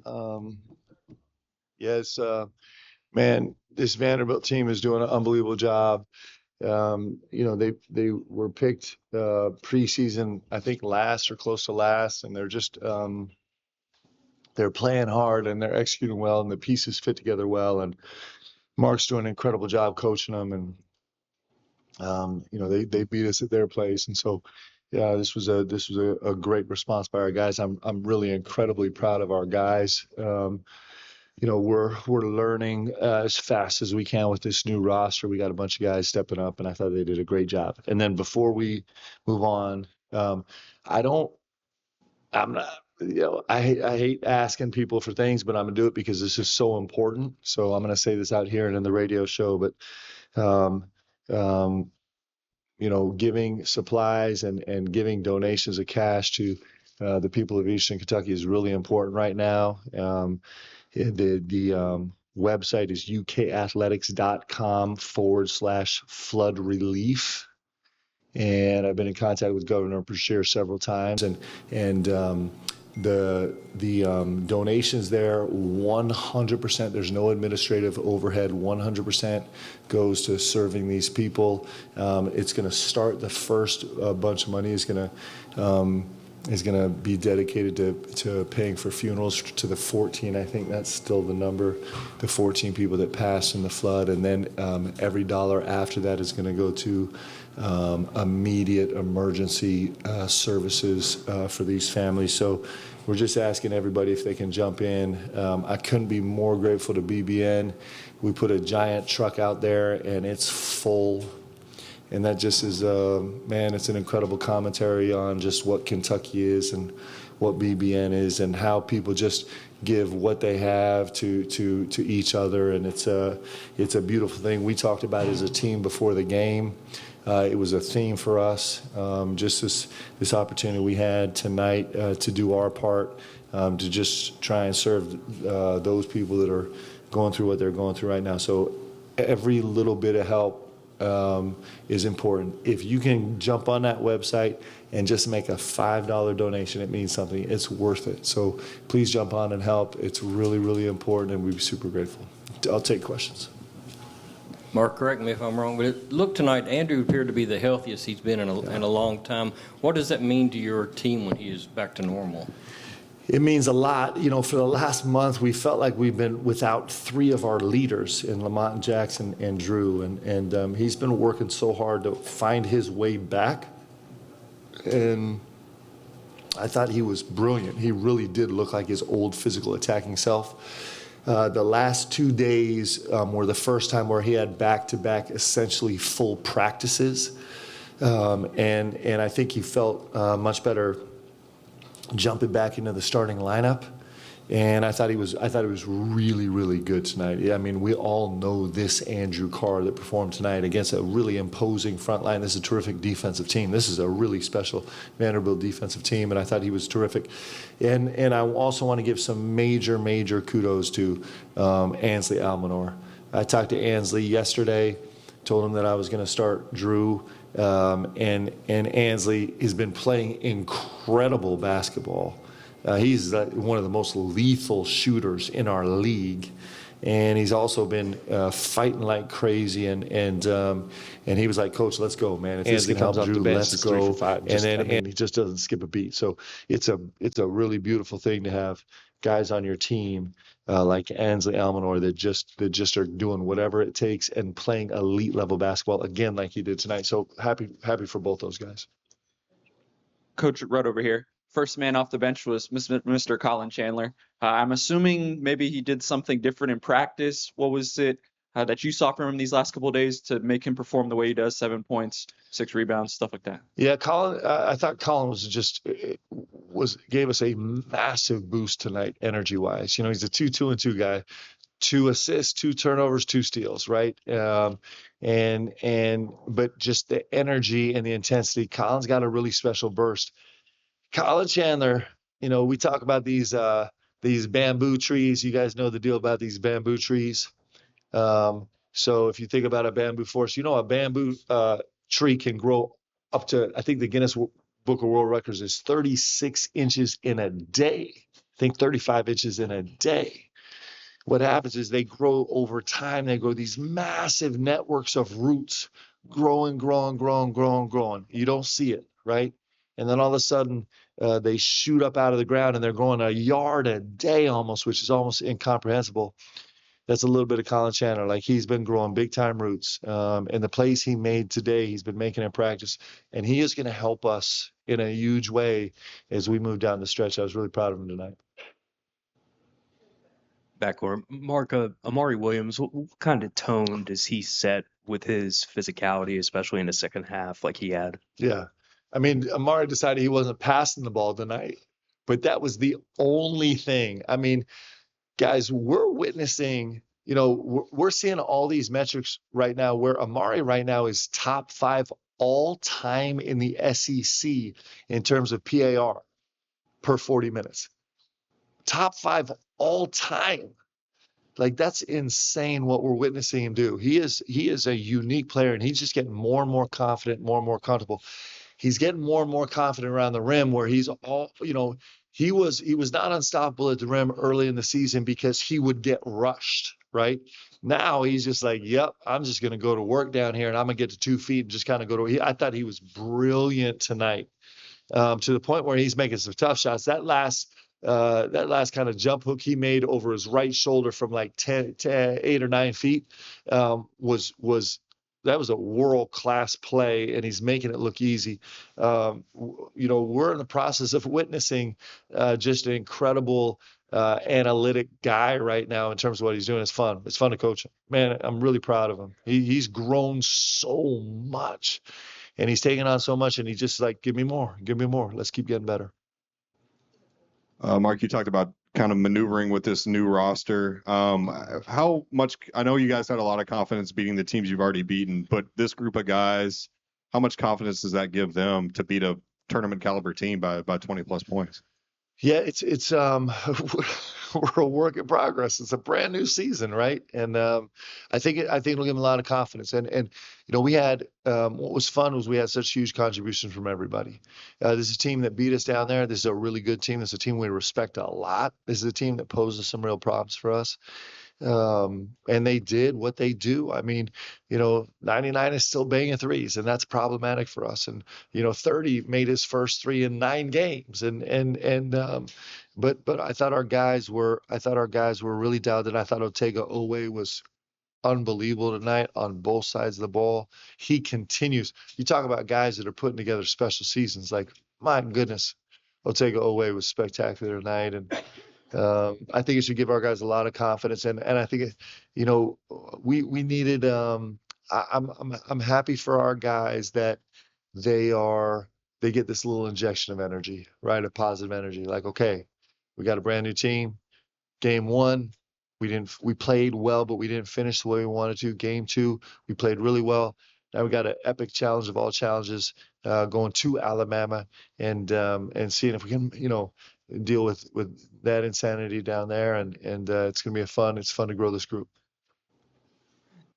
Um, yes, man, this Vanderbilt team is doing an unbelievable job. They were picked preseason, I think last or close to last, and they're playing hard and they're executing well, and the pieces fit together well. And Mark's doing an incredible job coaching them, and they beat us at their place, and so yeah, this was a great response by our guys. I'm really incredibly proud of our guys. We're learning as fast as we can with this new roster. We got a bunch of guys stepping up, and I thought they did a great job. And then before we move on, I don't, I'm not, I hate asking people for things, but I'm gonna do it because this is so important. So I'm gonna say this out here and in the radio show, but um, um, giving supplies and giving donations of cash to the people of Eastern Kentucky is really important right now. The website is ukathletics.com/flood relief. And I've been in contact with Governor Beshear several times, and the donations there, 100%. There's no administrative overhead. 100% goes to serving these people. It's going to start. The first bunch of money is going to be dedicated to paying for funerals to the 14. I think that's still the number, the 14 people that passed in the flood, and then every dollar after that is going to go to immediate emergency services for these families. So we're just asking everybody if they can jump in. I couldn't be more grateful to BBN. We put a giant truck out there and it's full. And that just is, it's an incredible commentary on just what Kentucky is and what BBN is and how people just give what they have to each other. And it's a beautiful thing. We talked about it as a team before the game. It was a theme for us, just this opportunity we had tonight to do our part, to just try and serve those people that are going through what they're going through right now. So every little bit of help is important. If you can jump on that website and just make a $5 donation, it means something. It's worth it. So please jump on and help. It's really, really important, and we'd be super grateful. I'll take questions. Mark, correct me if I'm wrong, but it looked tonight, Andrew appeared to be the healthiest he's been in a long time. What does that mean to your team when he is back to normal? It means a lot. For the last month, we felt like we've been without three of our leaders in Lamont and Jackson and Drew, and he's been working so hard to find his way back. And I thought he was brilliant. He really did look like his old physical attacking self. The last 2 days were the first time where he had back-to-back essentially full practices, and I think he felt much better jumping back into the starting lineup. And I thought he was really, really good tonight. I mean, we all know this Andrew Carr that performed tonight against a really imposing front line. This is a terrific defensive team. This is a really special Vanderbilt defensive team, and I thought he was terrific. And I also want to give some major kudos to Ansley Almanor. I talked to Ansley yesterday, told him that I was going to start Drew, and Ansley has been playing incredible basketball. He's one of the most lethal shooters in our league, and he's also been fighting like crazy. And he was like, "Coach, let's go, man! If this can help Drew, let's go." And he just doesn't skip a beat. So it's a really beautiful thing to have guys on your team like Ansley Almanor that just are doing whatever it takes and playing elite level basketball again, like he did tonight. So happy for both those guys. Coach, right over here. First man off the bench was Mr. Colin Chandler. I'm assuming maybe he did something different in practice. What was it that you saw from him these last couple of days to make him perform the way he does? 7 points, 6 rebounds, stuff like that. Yeah, Colin. I thought Colin gave us a massive boost tonight, energy-wise. He's a 2-2-2 guy. 2 assists, 2 turnovers, 2 steals, right? But just the energy and the intensity. Colin's got a really special burst. Colin Chandler, we talk about these bamboo trees. You guys know the deal about these bamboo trees. So if you think about a bamboo forest, a bamboo tree can grow up to, I think the Guinness Book of World Records is 36 inches in a day. think 35 inches in a day. What happens is they grow over time. They grow these massive networks of roots, growing, growing, growing, growing, growing. You don't see it, right? And then all of a sudden, they shoot up out of the ground and they're growing a yard a day almost, which is almost incomprehensible. That's a little bit of Colin Chandler. Like he's been growing big time roots. And the plays he made today, he's been making in practice. And he is going to help us in a huge way as we move down the stretch. I was really proud of him tonight. Backcourt. Mark, Amari Williams, what kind of tone does he set with his physicality, especially in the second half, like he had? Yeah. I mean, Amari decided he wasn't passing the ball tonight, but that was the only thing. I mean, guys, we're witnessing, we're seeing all these metrics right now where Amari right now is top 5 all time in the SEC in terms of PAR per 40 minutes. Top 5 all time. Like that's insane what we're witnessing him do. He is a unique player and he's just getting more and more confident, more and more comfortable. He's getting more and more confident around the rim where he's all, he was not unstoppable at the rim early in the season because he would get rushed, right? Now he's just like, yep, I'm just going to go to work down here and I'm going to get to 2 feet and just kind of go to, I thought he was brilliant tonight, to the point where he's making some tough shots. That last kind of jump hook he made over his right shoulder from like 8 or 9 feet, that was a world-class play, and he's making it look easy. We're in the process of witnessing just an incredible analytic guy right now in terms of what he's doing. It's fun. It's fun to coach him. Man, I'm really proud of him. He's grown so much, and he's taken on so much, and he's just like, give me more. Let's keep getting better. Mark, you talked about kind of maneuvering with this new roster. How much, I know you guys had a lot of confidence beating the teams you've already beaten, but this group of guys, how much confidence does that give them to beat a tournament caliber team by 20 plus points? Yeah, it's we're a work in progress. It's a brand new season, right? And I think it'll give them a lot of confidence. And we had what was fun was we had such huge contributions from everybody. This is a team that beat us down there. This is a really good team. This is a team we respect a lot. This is a team that poses some real problems for us. And they did what they do. I mean, 99 is still banging threes, and that's problematic for us. And 30 made his first 3 in 9 games. But I thought our guys were really dialed in. I thought Otega Owe was unbelievable tonight on both sides of the ball. He continues. You talk about guys that are putting together special seasons. Like, my goodness, Otega Owe was spectacular tonight, and I think it should give our guys a lot of confidence. And I think, we needed. I'm happy for our guys that they get this little injection of energy, right? Of positive energy. Like, okay, we got a brand new team. Game 1, we played well, but we didn't finish the way we wanted to. Game 2, we played really well. Now we got an epic challenge of all challenges, going to Alabama and seeing if we can, deal with that insanity down there. And it's going to be it's fun to grow this group.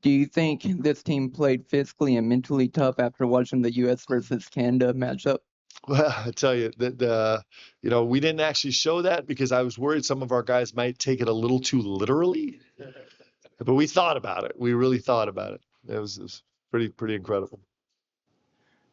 Do you think this team played physically and mentally tough after watching the U.S. versus Canada matchup? Well, I tell you that, we didn't actually show that because I was worried some of our guys might take it a little too literally, but we thought about it. We really thought about it. It was pretty incredible.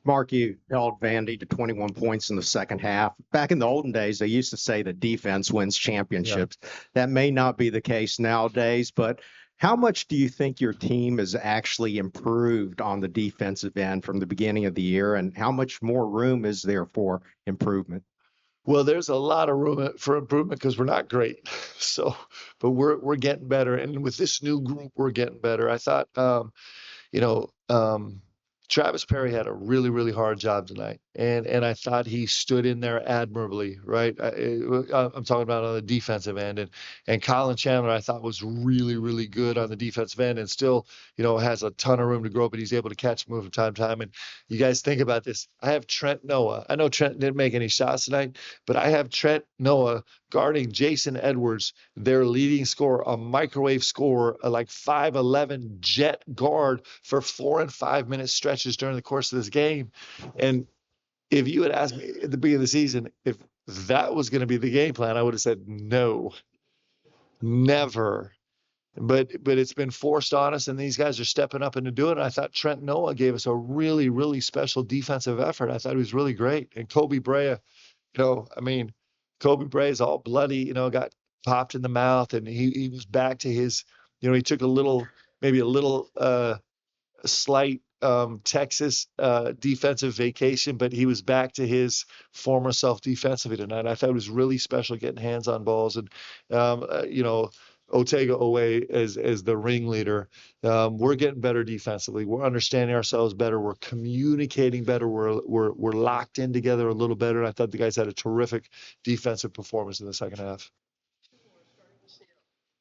Mark, you held Vandy to 21 points in the second half. Back in the olden days, they used to say that defense wins championships. Yeah. That may not be the case nowadays, but how much do you think your team has actually improved on the defensive end from the beginning of the year, and how much more room is there for improvement? Well, there's a lot of room for improvement because we're not great. But we're getting better, and with this new group, we're getting better. I thought, Travis Perry had a really, really hard job tonight, and I thought he stood in there admirably, right? I'm talking about on the defensive end, and Colin Chandler I thought was really, really good on the defensive end, and still, has a ton of room to grow, but he's able to catch and move from time to time. And you guys think about this. I have Trent Noah. I know Trent didn't make any shots tonight, but I have Trent Noah guarding Jason Edwards, their leading scorer, a microwave scorer, a like 5'11" jet guard for 4 and 5 minute stretches during the course of this game. And if you had asked me at the beginning of the season if that was going to be the game plan, I would have said no, never. But it's been forced on us, and these guys are stepping up and doing it. I thought Trent Noah gave us a really, really special defensive effort. I thought he was really great. And Kobe Brea, I mean, Kobe Brea is all bloody, got popped in the mouth, and he was back to his, he took maybe a little slight Texas defensive vacation, but he was back to his former self defensively tonight. I thought it was really special getting hands on balls, and Otega Owe as the ringleader. We're getting better defensively. We're understanding ourselves better. We're communicating better. We're locked in together a little better. And I thought the guys had a terrific defensive performance in the second half.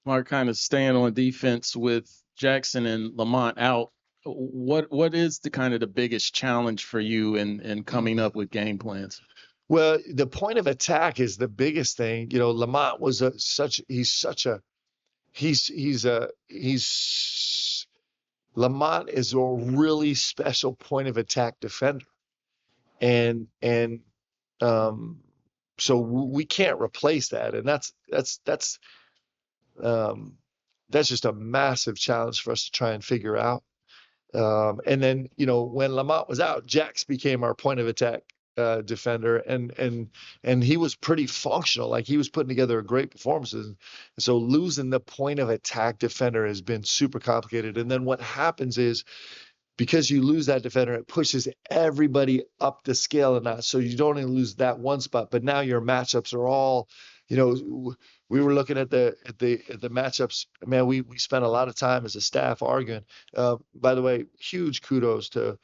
Mark, kind of staying on defense with Jackson and Lamont out. What is the biggest challenge for you in coming up with game plans? Well, the point of attack is the biggest thing. Lamont was Lamont is a really special point of attack defender, and so we can't replace that, and that's just a massive challenge for us to try and figure out. And then, when Lamont was out, Jax became our point of attack defender, and he was pretty functional. Like, he was putting together a great performance. And so losing the point of attack defender has been super complicated. And then what happens is, because you lose that defender, it pushes everybody up the scale and not. So you don't only lose that one spot, but now your matchups are all, we were looking at the matchups. Man, we spent a lot of time as a staff arguing. By the way, huge kudos to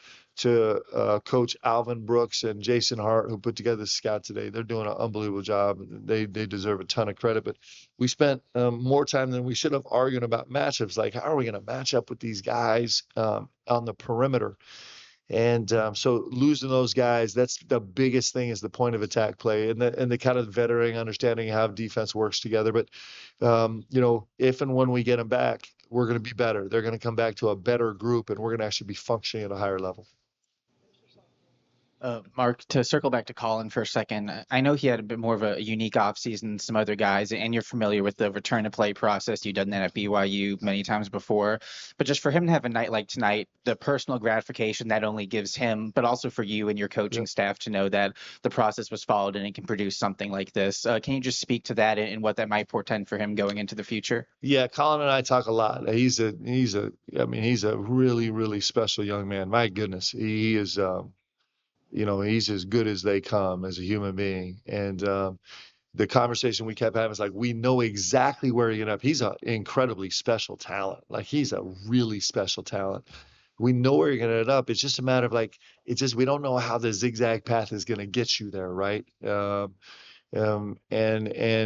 Coach Alvin Brooks and Jason Hart, who put together the scout today. They're doing an unbelievable job. They deserve a ton of credit. But we spent more time than we should have arguing about matchups. Like, how are we going to match up with these guys on the perimeter? And so losing those guys, that's the biggest thing, is the point of attack play and the kind of veteran understanding how defense works together. But, if and when we get them back, we're going to be better. They're going to come back to a better group, and we're going to actually be functioning at a higher level. Mark, to circle back to Colin for a second, I know he had a bit more of a unique offseason than some other guys, and you're familiar with the return to play process. You've done that at BYU many times before. But just for him to have a night like tonight, the personal gratification that only gives him, but also for you and your coaching staff to know that the process was followed and it can produce something like this. Can you just speak to that and what that might portend for him going into the future? Yeah, Colin and I talk a lot. He's a really, really special young man. My goodness, he is. He's as good as they come as a human being. And the conversation we kept having is like, we know exactly where he's going up. He's an incredibly special talent. Like, he's a really special talent. We know where you're going to end up. It's just a matter of we don't know how the zigzag path is going to get you there, right? And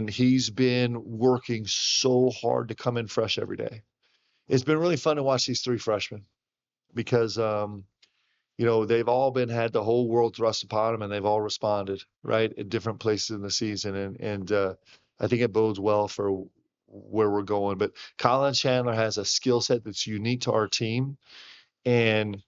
he's been working so hard to come in fresh every day. It's been really fun to watch these three freshmen, because they've all had the whole world thrust upon them, and they've all responded, right, at different places in the season. And I think it bodes well for where we're going. But Colin Chandler has a skill set that's unique to our team. And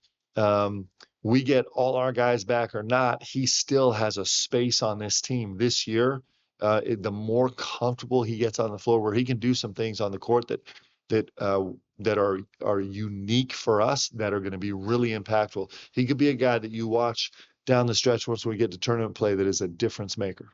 we get all our guys back or not, he still has a space on this team this year. The more comfortable he gets on the floor, where he can do some things on the court that are unique for us, that are going to be really impactful. He could be a guy that you watch down the stretch once we get to tournament play that is a difference maker.